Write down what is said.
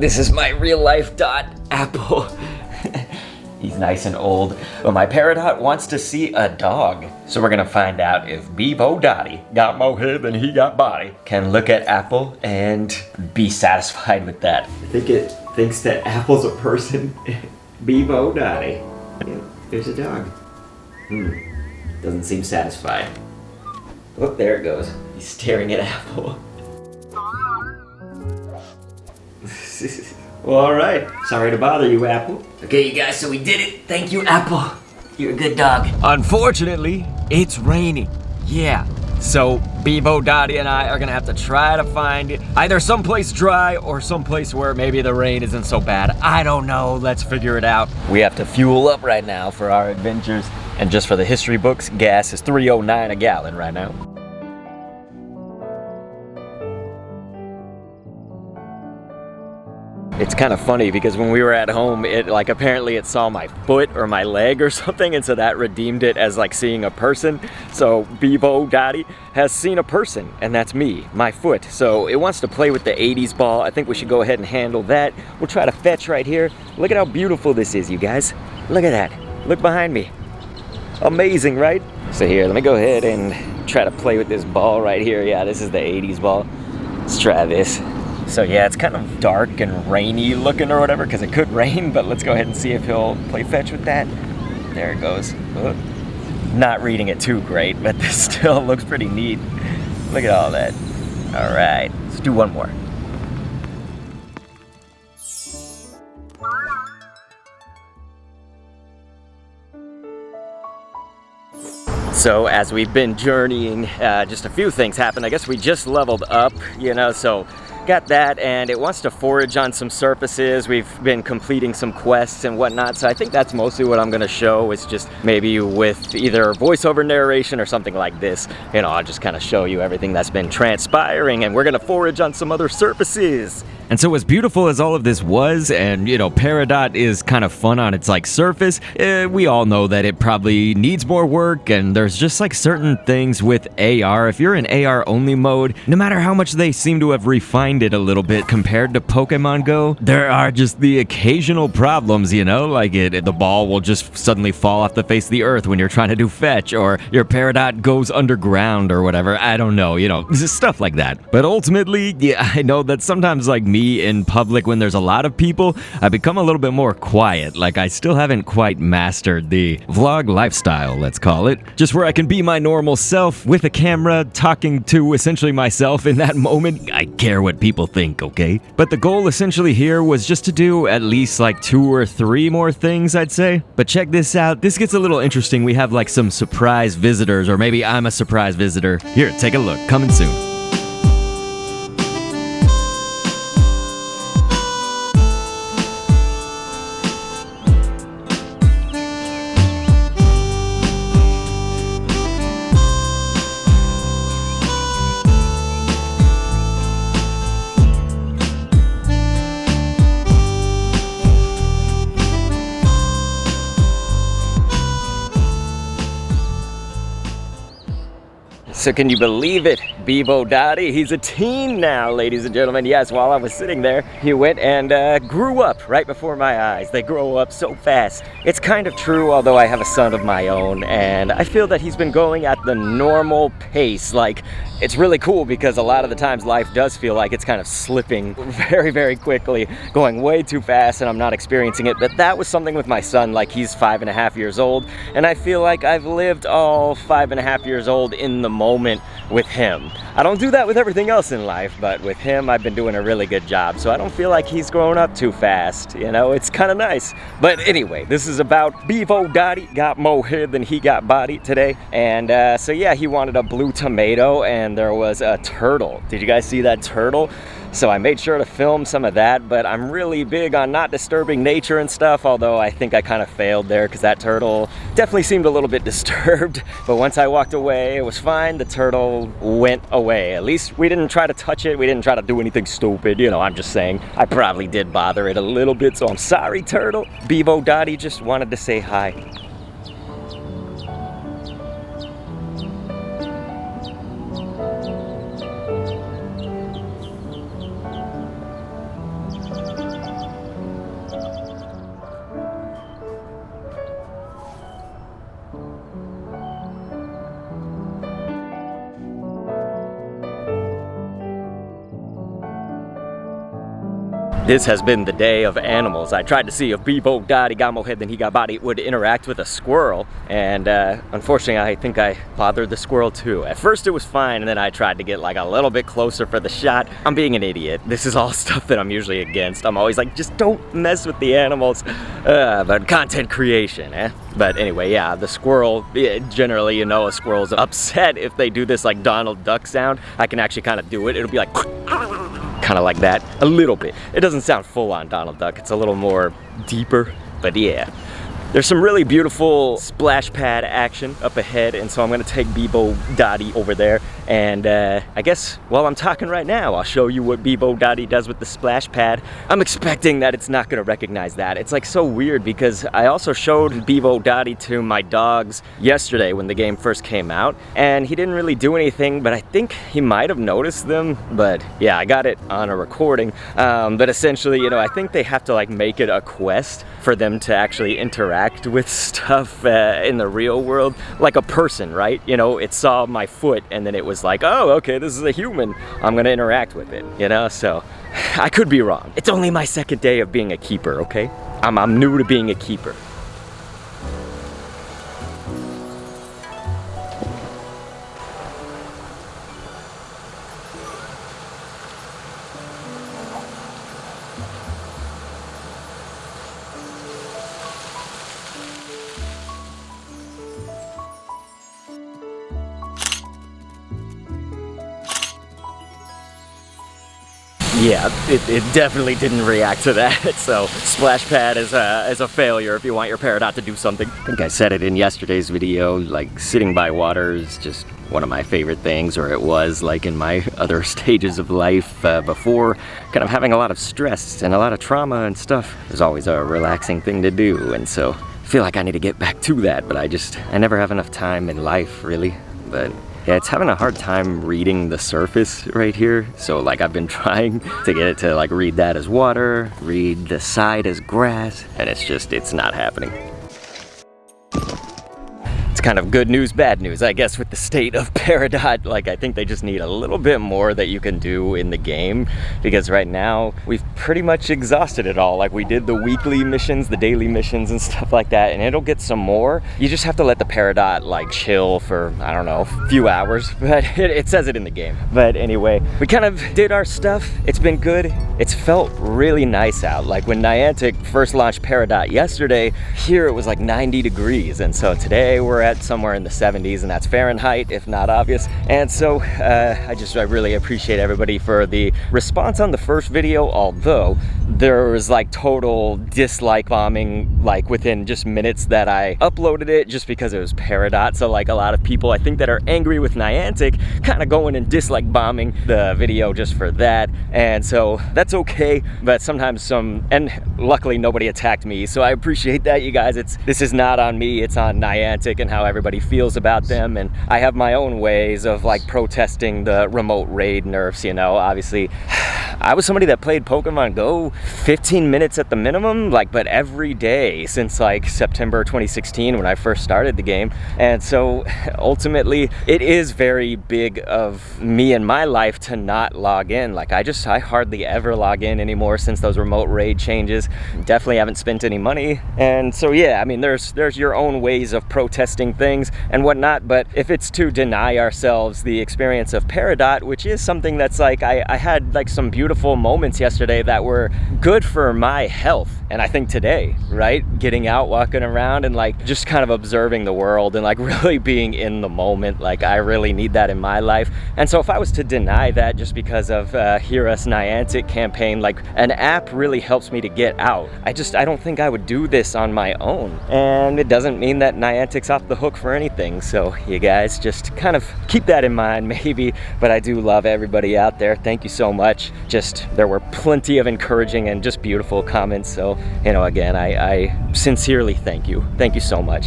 This is my real life Dot Apple. He's nice and old, but my Peridot wants to see a dog. So we're gonna find out if Bevo Dottie got more head than he got body, can look at Apple and be satisfied with that. I think it thinks that Apple's a person. Bevo Dottie. Yeah, there's a dog. Doesn't seem satisfied. Oh, there it goes. He's staring at Apple. Well, alright. Sorry to bother you, Apple. Okay, you guys, so we did it. Thank you, Apple. You're a good dog. Unfortunately, it's raining. Yeah. So, Bevo, Dottie, and I are gonna have to try to find either someplace dry or someplace where maybe the rain isn't so bad. I don't know. Let's figure it out. We have to fuel up right now for our adventures. And just for the history books, gas is $3.09 a gallon right now. It's kind of funny because when we were at home, apparently it saw my foot or my leg or something, and so that redeemed it as like seeing a person. So Bevo Dottie has seen a person, and that's me, my foot. So it wants to play with the 80s ball. I think we should go ahead and handle that. We'll try to fetch right here. Look at how beautiful this is, you guys. Look at that. Look behind me. Amazing, right? So here, let me go ahead and try to play with this ball right here. Yeah, this is the 80s ball. Let's try this. So yeah, it's kind of dark and rainy looking or whatever because it could rain, but let's go ahead and see if he'll play fetch with that. There it goes. Oh, not reading it too great, but this still looks pretty neat. Look at all that. All right, let's do one more. So as we've been journeying, just a few things happened. I guess we just leveled up, you know, so got that, and it wants to forage on some surfaces. We've been completing some quests and whatnot, so I think that's mostly what I'm gonna show. Is just maybe with either voiceover narration or something like this. You know, I'll just kind of show you everything that's been transpiring, and we're gonna forage on some other surfaces. And so as beautiful as all of this was, and you know, Peridot is kind of fun on its like surface, we all know that it probably needs more work, and there's just like certain things with AR. If you're in AR only mode, no matter how much they seem to have refined it a little bit compared to Pokemon Go, there are just the occasional problems, you know, like the ball will just suddenly fall off the face of the earth when you're trying to do fetch, or your Peridot goes underground or whatever. I don't know, you know, just stuff like that. But ultimately, yeah, I know that sometimes like me in public when there's a lot of people, I become a little bit more quiet. Like I still haven't quite mastered the vlog lifestyle, let's call it. Just where I can be my normal self with a camera talking to essentially myself in that moment. I care what people think, okay? But the goal essentially here was just to do at least like 2 or 3 more things, I'd say. But check this out. This gets a little interesting. We have like some surprise visitors, or maybe I'm a surprise visitor. Here, take a look. Coming soon. So can you believe it? Bevo Dottie, he's a teen now, ladies and gentlemen. Yes, while I was sitting there, he went and grew up right before my eyes. They grow up so fast. It's kind of true, although I have a son of my own, and I feel that he's been going at the normal pace. Like, it's really cool because a lot of the times life does feel like it's kind of slipping very, very quickly, going way too fast, and I'm not experiencing it. But that was something with my son. Like, he's 5.5 years old, and I feel like I've lived all 5.5 years old in the moment with him. I don't do that with everything else in life, but with him I've been doing a really good job, so I don't feel like he's growing up too fast, you know. It's kind of nice. But anyway, this is about Bevo Dottie got more head than he got body today, and so yeah, he wanted a blue tomato, and there was a turtle. Did you guys see that turtle? So I made sure to film some of that, but I'm really big on not disturbing nature and stuff, although I think I kind of failed there because that turtle definitely seemed a little bit disturbed. But once I walked away, it was fine. The turtle went away. At least we didn't try to touch it. We didn't try to do anything stupid. You know, I'm just saying I probably did bother it a little bit, so I'm sorry, turtle. Bevo Dottie just wanted to say hi. This has been the day of animals. I tried to see if Bebo, Dottie, Gamo Head, then Higabari would interact with a squirrel, and unfortunately I think I bothered the squirrel too. At first it was fine, and then I tried to get like a little bit closer for the shot. I'm being an idiot. This is all stuff that I'm usually against. I'm always like, just don't mess with the animals. But content creation, eh? But anyway, yeah, the squirrel, generally, you know, a squirrel's upset if they do this like Donald Duck sound. I can actually kind of do it. It'll be like kind of like that, a little bit. It doesn't sound full on Donald Duck, it's a little more deeper, but yeah. There's some really beautiful splash pad action up ahead, and so I'm gonna take Bebo Dottie over there, and I guess while I'm talking right now, I'll show you what Bebo Dottie does with the splash pad. I'm expecting that it's not gonna recognize that. It's like so weird because I also showed Bebo Dottie to my dogs yesterday when the game first came out, and he didn't really do anything, but I think he might have noticed them. But yeah, I got it on a recording. But essentially, you know, I think they have to like make it a quest for them to actually interact with stuff in the real world, like a person, right? You know, it saw my foot and then it was like, oh, okay, this is a human, I'm gonna interact with it, you know? So I could be wrong. It's only my second day of being a keeper, okay? I'm new to being a keeper. Yeah, it definitely didn't react to that, so splash pad is a failure if you want your Peridot to do something. I think I said it in yesterday's video, like sitting by water is just one of my favorite things, or it was like in my other stages of life before kind of having a lot of stress and a lot of trauma and stuff. It's always a relaxing thing to do, and so I feel like I need to get back to that, but I never have enough time in life, really. But yeah, it's having a hard time reading the surface right here. So like I've been trying to get it to like read that as water, read the side as grass, and it's not happening. It's kind of good news, bad news, I guess, with the state of Peridot. Like, I think they just need a little bit more that you can do in the game, because right now we've pretty much exhausted it all. Like, we did the weekly missions, the daily missions and stuff like that, and it'll get some more. You just have to let the Peridot like chill for, I don't know, a few hours, but it says it in the game. But anyway, we kind of did our stuff. It's been good. It's felt really nice out. Like when Niantic first launched Peridot yesterday, here it was like 90 degrees, and so today we're at somewhere in the 70s, and that's Fahrenheit, if not obvious. And so I really appreciate everybody for the response on the first video, although there was like total dislike bombing like within just minutes that I uploaded it, just because it was Peridot. So like a lot of people I think that are angry with Niantic kind of going and dislike bombing the video just for that, and so that's okay. But sometimes and luckily nobody attacked me, so I appreciate that, you guys. This is not on me, it's on Niantic and how everybody feels about them, and I have my own ways of like protesting the remote raid nerfs, you know. Obviously I was somebody that played Pokemon Go 15 minutes at the minimum, like, but every day since like September 2016 when I first started the game. And so ultimately it is very big of me in my life to not log in. Like I hardly ever log in anymore since those remote raid changes. Definitely haven't spent any money. And so yeah, I mean, there's your own ways of protesting things and whatnot, but if it's to deny ourselves the experience of Peridot, which is something that's like, I had like some beautiful moments yesterday that were good for my health, and I think today, right, getting out, walking around, and like just kind of observing the world and like really being in the moment, like I really need that in my life. And so if I was to deny that just because of Hear Us Niantic campaign, like an app really helps me to get out. I don't think I would do this on my own, and it doesn't mean that Niantic's off the hook for anything. So you guys just kind of keep that in mind maybe. But I do love everybody out there. Thank you so much. There were plenty of encouraging and just beautiful comments, so you know, again, I sincerely thank you so much.